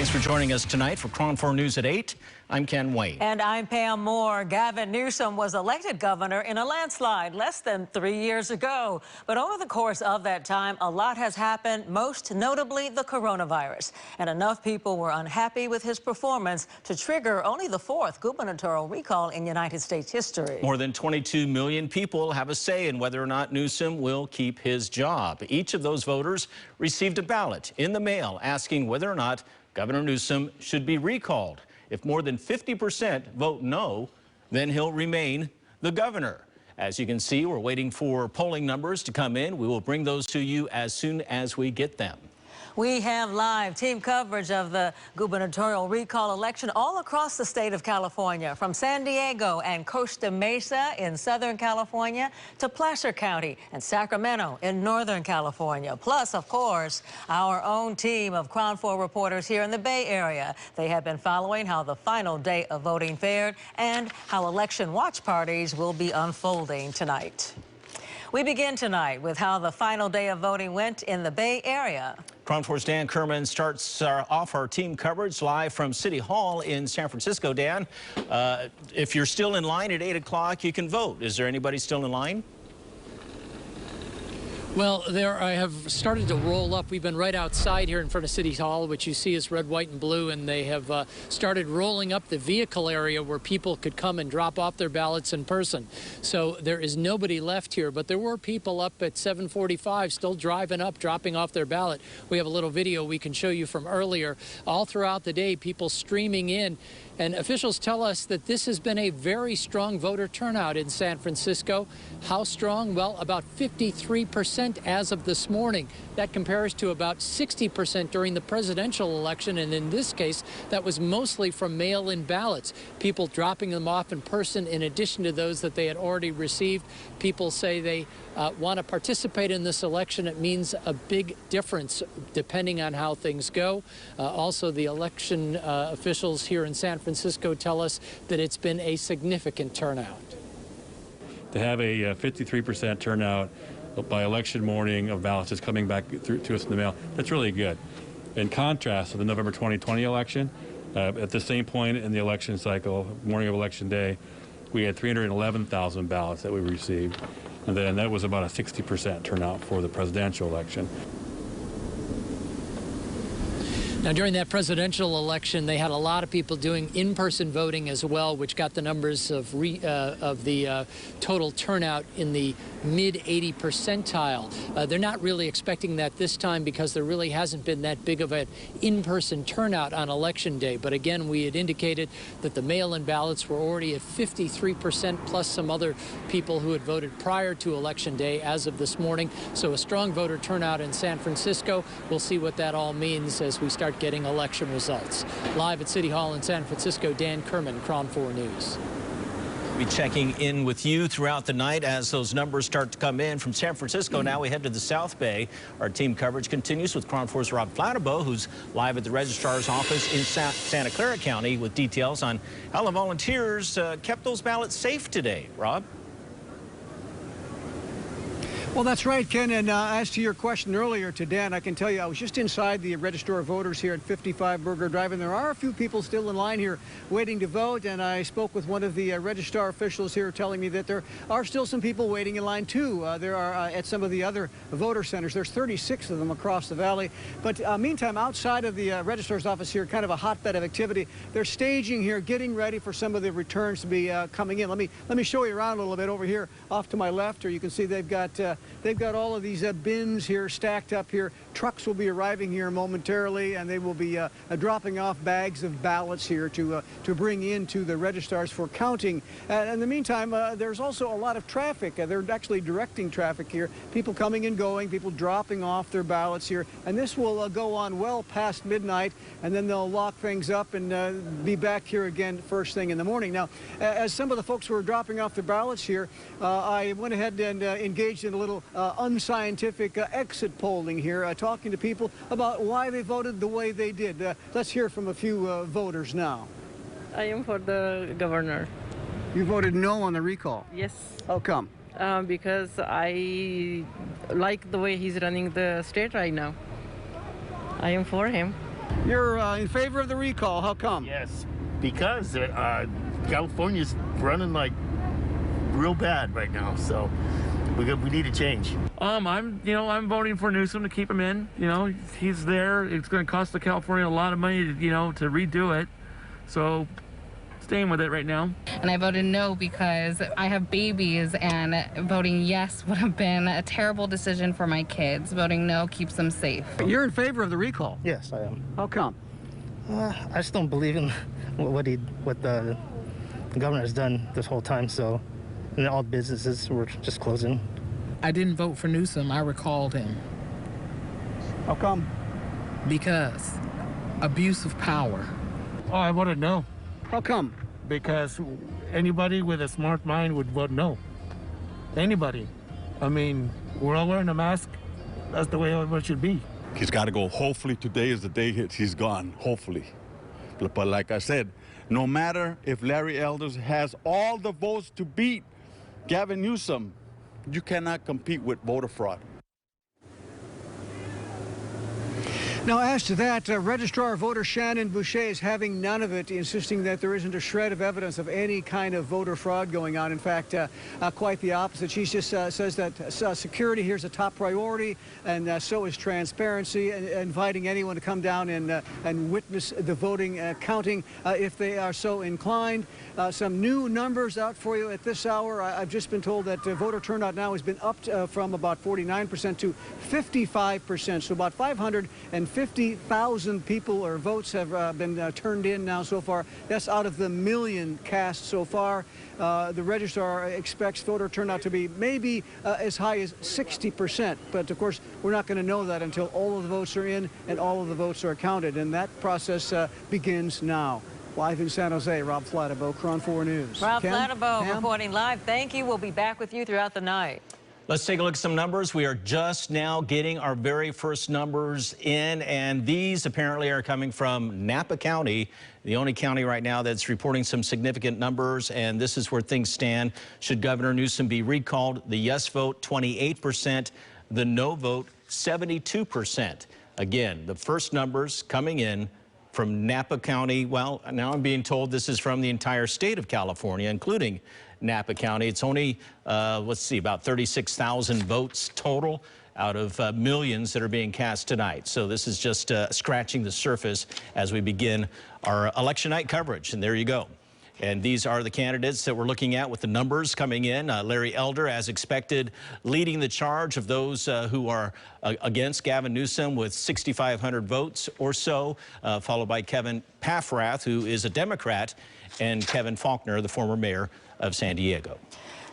Thanks for joining us tonight for KRON4 News at 8. I'm Ken Wayne. And I'm Pam Moore. Gavin Newsom was elected governor in a landslide less than 3 years ago. But over the course of that time, a lot has happened, most notably the coronavirus. And enough people were unhappy with his performance to trigger only the 4th gubernatorial recall in United States history. More than 22 million people have a say in whether or not Newsom will keep his job. Each of those voters received a ballot in the mail asking whether or not Governor Newsom should be recalled. If more than 50% vote no, then he'll remain the governor. As you can see, we're waiting for polling numbers to come in. We will bring those to you as soon as we get them. We have live team coverage of the gubernatorial recall election all across the state of California, from San Diego and Costa Mesa in Southern California to Placer County and Sacramento in Northern California. Plus, of course, our own team of KRON4 reporters here in the Bay Area. They have been following how the final day of voting fared and how election watch parties will be unfolding tonight. We begin tonight with how the final day of voting went in the Bay Area. KRON4's Dan Kerman starts off our team coverage live from City Hall in San Francisco. Dan, if you're still in line at 8 o'clock, you can vote. Is there anybody still in line? Well, I have started to roll up. We've been right outside here in front of City Hall, which you see is red, white, and blue, and they have started rolling up the vehicle area where people could come and drop off their ballots in person. So there is nobody left here, but there were people up at 7:45 still driving up, dropping off their ballot. We have a little video we can show you from earlier. All throughout the day, people streaming in. And officials tell us that this has been a very strong voter turnout in San Francisco. How strong? Well, about 53% as of this morning. That compares to about 60% during the presidential election. And in this case, that was mostly from mail-in ballots. People dropping them off in person in addition to those that they had already received. People say they want to participate in this election. It means a big difference depending on how things go. Also, the election officials here in San Francisco tell us that it's been a significant turnout. To have a 53% turnout by election morning of ballots just coming back through to us in the mail, that's really good. In contrast to the November 2020 election, at the same point in the election cycle, morning of election day, we had 311,000 ballots that we received. And then that was about a 60% turnout for the presidential election. Now, during that presidential election, they had a lot of people doing in-person voting as well, which got the numbers of the total turnout in the mid-80 percentile. They're not really expecting that this time because there really hasn't been that big of an in-person turnout on election day. But again, we had indicated that the mail-in ballots were already at 53%, plus some other people who had voted prior to election day as of this morning. So a strong voter turnout in San Francisco. We'll see what that all means as we start getting election results. Live at City Hall in San Francisco, Dan Kerman, KRON4 News. We'll be checking in with you throughout the night as those numbers start to come in. From San Francisco, now we head to the South Bay. Our team coverage continues with KRON4's Rob Flattabo, who's live at the Registrar's office in Santa Clara County with details on how the volunteers kept those ballots safe today. Rob? Well, that's right, Ken. And as to your question earlier to Dan, I can tell you I was just inside the Registrar of Voters here at 55 Burger Drive, and there are a few people still in line here waiting to vote. And I spoke with one of the Registrar officials here telling me that there are still some people waiting in line, too. There are at some of the other voter centers. There's 36 of them across the valley. But meantime, outside of the Registrar's office here, kind of a hotbed of activity, they're staging here, getting ready for some of the returns to be coming in. Let me show you around a little bit over here off to my left, or you can see they've got all of these bins here stacked up here. Trucks will be arriving here momentarily, and they will be dropping off bags of ballots here to bring into the registrars for counting. In the meantime, there's also a lot of traffic. They're actually directing traffic here. People coming and going, people dropping off their ballots here. And this will go on well past midnight, and then they'll lock things up and be back here again first thing in the morning. Now, as some of the folks who are dropping off their ballots here, I went ahead and engaged in a little unscientific exit polling here, talking to people about why they voted the way they did. Let's hear from a few voters now. I am for the governor. You voted no on the recall? Yes. How come? Because I like the way he's running the state right now. I am for him. You're in favor of the recall. How come? Yes, because California's running like real bad right now, so we need a change. I'm voting for Newsom to keep him in. He's there. It's going to cost the California a lot of money to, to redo it. So staying with it right now. And I voted no because I have babies, and voting yes would have been a terrible decision for my kids. Voting no keeps them safe. You're in favor of the recall? Yes, I am. How come? I just don't believe in what the governor has done this whole time. So, and all businesses were just closing. I didn't vote for Newsom. I recalled him. How come? Because abuse of power. Oh, I voted no. How come? Because anybody with a smart mind would vote no. Anybody. I mean, we're all wearing a mask. That's the way it should be. He's got to go. Hopefully today is the day he's gone, hopefully. But like I said, no matter if Larry Elders has all the votes to beat Gavin Newsom, you cannot compete with voter fraud. Now, as to that, Registrar Voter Shannon Boucher is having none of it, insisting that there isn't a shred of evidence of any kind of voter fraud going on. In fact, quite the opposite. She just says that security here is a top priority, and so is transparency, and inviting anyone to come down and witness the voting counting if they are so inclined. Some new numbers out for you at this hour. I've just been told that voter turnout now has been upped from about 49% to 55%, so about 550,000 people or votes have been turned in now so far. That's out of the million cast so far. The registrar expects voter turnout to be maybe as high as 60%. But of course, we're not going to know that until all of the votes are in and all of the votes are counted. And that process begins now. Live in San Jose, Rob Flattabo, KRON4 News. Rob Ken, Flattabo Pam? reporting live. Thank you. We'll be back with you throughout the night. Let's take a look at some numbers. We are just now getting our very first numbers in, and these apparently are coming from Napa County, the only county right now that's reporting some significant numbers, and this is where things stand. Should Governor Newsom be recalled? The yes vote, 28%. The no vote, 72%. Again, the first numbers coming in from Napa County. Well, now I'm being told this is from the entire state of California, including Napa County. It's only, let's see, about 36,000 votes total out of millions that are being cast tonight. So this is just scratching the surface as we begin our election night coverage. And there you go. And these are the candidates that we're looking at with the numbers coming in. Larry Elder, as expected, leading the charge of those who are against Gavin Newsom with 6,500 votes or so, followed by Kevin Paffrath, who is a Democrat, and Kevin Faulkner, the former mayor of San Diego.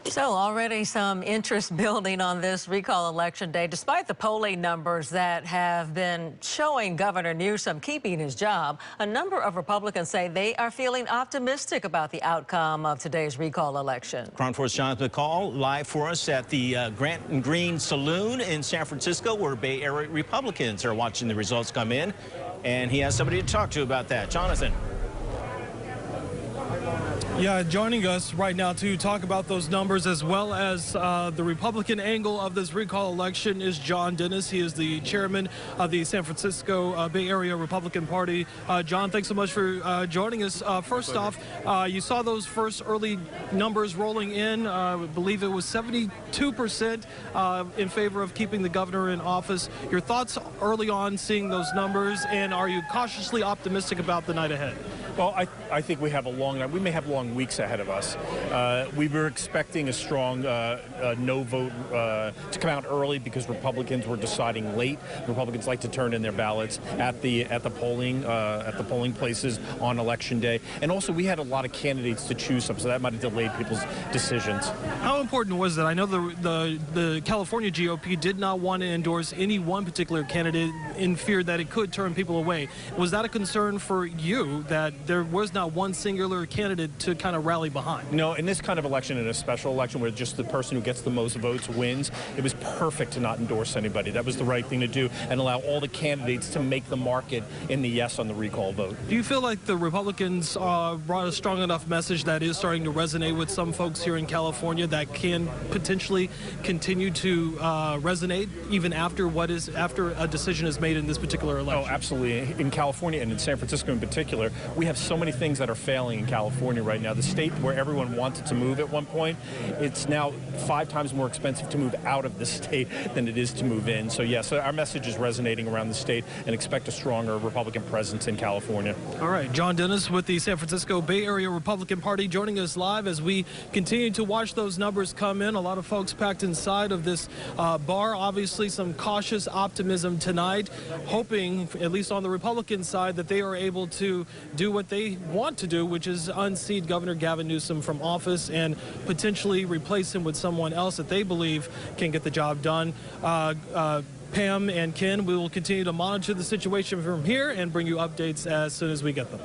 So already some interest building on this recall election day, despite the polling numbers that have been showing Governor Newsom keeping his job. A number of Republicans say they are feeling optimistic about the outcome of today's recall election. KRON4's Jonathan McCall live for us at the Grant and Green Saloon in San Francisco, where Bay Area Republicans are watching the results come in. And he has somebody to talk to about that. Jonathan. Yeah, joining us right now to talk about those numbers as well as the Republican angle of this recall election is John Dennis. He is the chairman of the San Francisco Bay Area Republican Party. John, thanks so much for joining us. First off, you saw those first early numbers rolling in. I believe it was 72% in favor of keeping the governor in office. Your thoughts early on seeing those numbers, and are you cautiously optimistic about the night ahead? Well, I think we may have long weeks ahead of us. We were expecting a strong no vote to come out early because Republicans were deciding late. Republicans like to turn in their ballots at the polling places on Election Day, and also we had a lot of candidates to choose from, so that might have delayed people's decisions. How important was that? I know the California GOP did not want to endorse any one particular candidate in fear that it could turn people away. Was that a concern for you that there was not one singular candidate to kind of rally behind. No, in this kind of election, in a special election where just the person who gets the most votes wins, it was perfect to not endorse anybody. That was the right thing to do and allow all the candidates to make the market in the yes on the recall vote. Do you feel like the Republicans brought a strong enough message that is starting to resonate with some folks here in California that can potentially continue to resonate even after a decision is made in this particular election? Oh, absolutely. In California and in San Francisco in particular, we have so many things that are failing in California right now. The state where everyone wanted to move at one point, it's now 5 times more expensive to move out of the state than it is to move in. So yes, our message is resonating around the state, and expect a stronger Republican presence in California. All right, John Dennis with the San Francisco Bay Area Republican Party joining us live as we continue to watch those numbers come in. A lot of folks packed inside of this bar. Obviously some cautious optimism tonight, hoping, at least on the Republican side, that they are able to do what they want to do, which is unseat Governor Gavin Newsom from office and potentially replace him with someone else that they believe can get the job done. Pam and Ken, we will continue to monitor the situation from here and bring you updates as soon as we get them.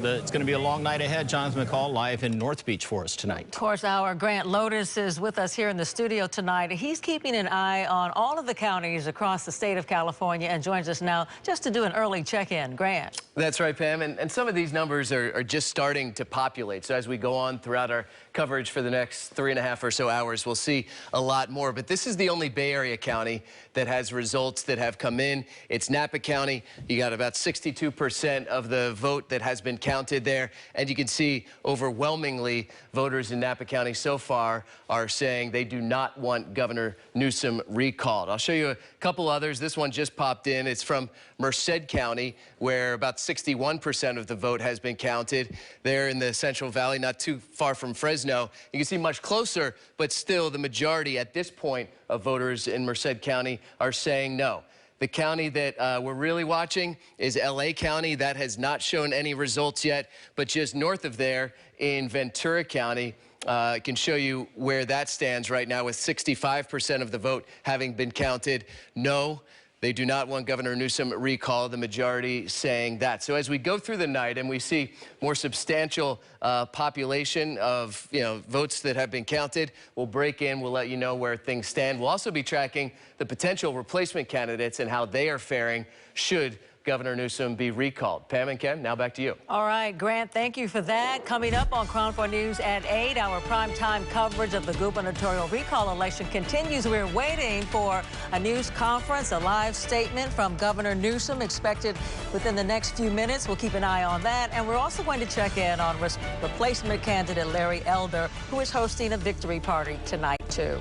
It's going to be a long night ahead. Jonathan McCall live in North Beach for us tonight. Of course, our Grant Lotus is with us here in the studio tonight. He's keeping an eye on all of the counties across the state of California and joins us now just to do an early check-in. Grant. That's right, Pam. And some of these numbers are just starting to populate. So as we go on throughout our coverage for the next 3.5 or so hours, we'll see a lot more. But this is the only Bay Area county that has results that have come in. It's Napa County. You got about 62% of the vote that has been counted there. And you can see overwhelmingly voters in Napa County so far are saying they do not want Governor Newsom recalled. I'll show you a couple others. This one just popped in. It's from Merced County, where about 61% of the vote has been counted. There in the Central Valley, not too far from Fresno. You can see much closer, but still the majority at this point of voters in Merced County are saying no. The county that we're really watching is LA County. That has not shown any results yet, but just north of there in Ventura County, I can show you where that stands right now with 65% of the vote having been counted. No, they do not want Governor Newsom recalled, the majority saying that. So as we go through the night and we see more substantial population of votes that have been counted, we'll break in, we'll let you know where things stand. We'll also be tracking the potential replacement candidates and how they are faring should Governor Newsom be recalled. Pam and Ken, now back to you. All right, Grant, thank you for that. Coming up on KRON4 News at 8, our primetime coverage of the gubernatorial recall election continues. We're waiting for a news conference, a live statement from Governor Newsom expected within the next few minutes. We'll keep an eye on that. And we're also going to check in on replacement candidate Larry Elder, who is hosting a victory party tonight, too.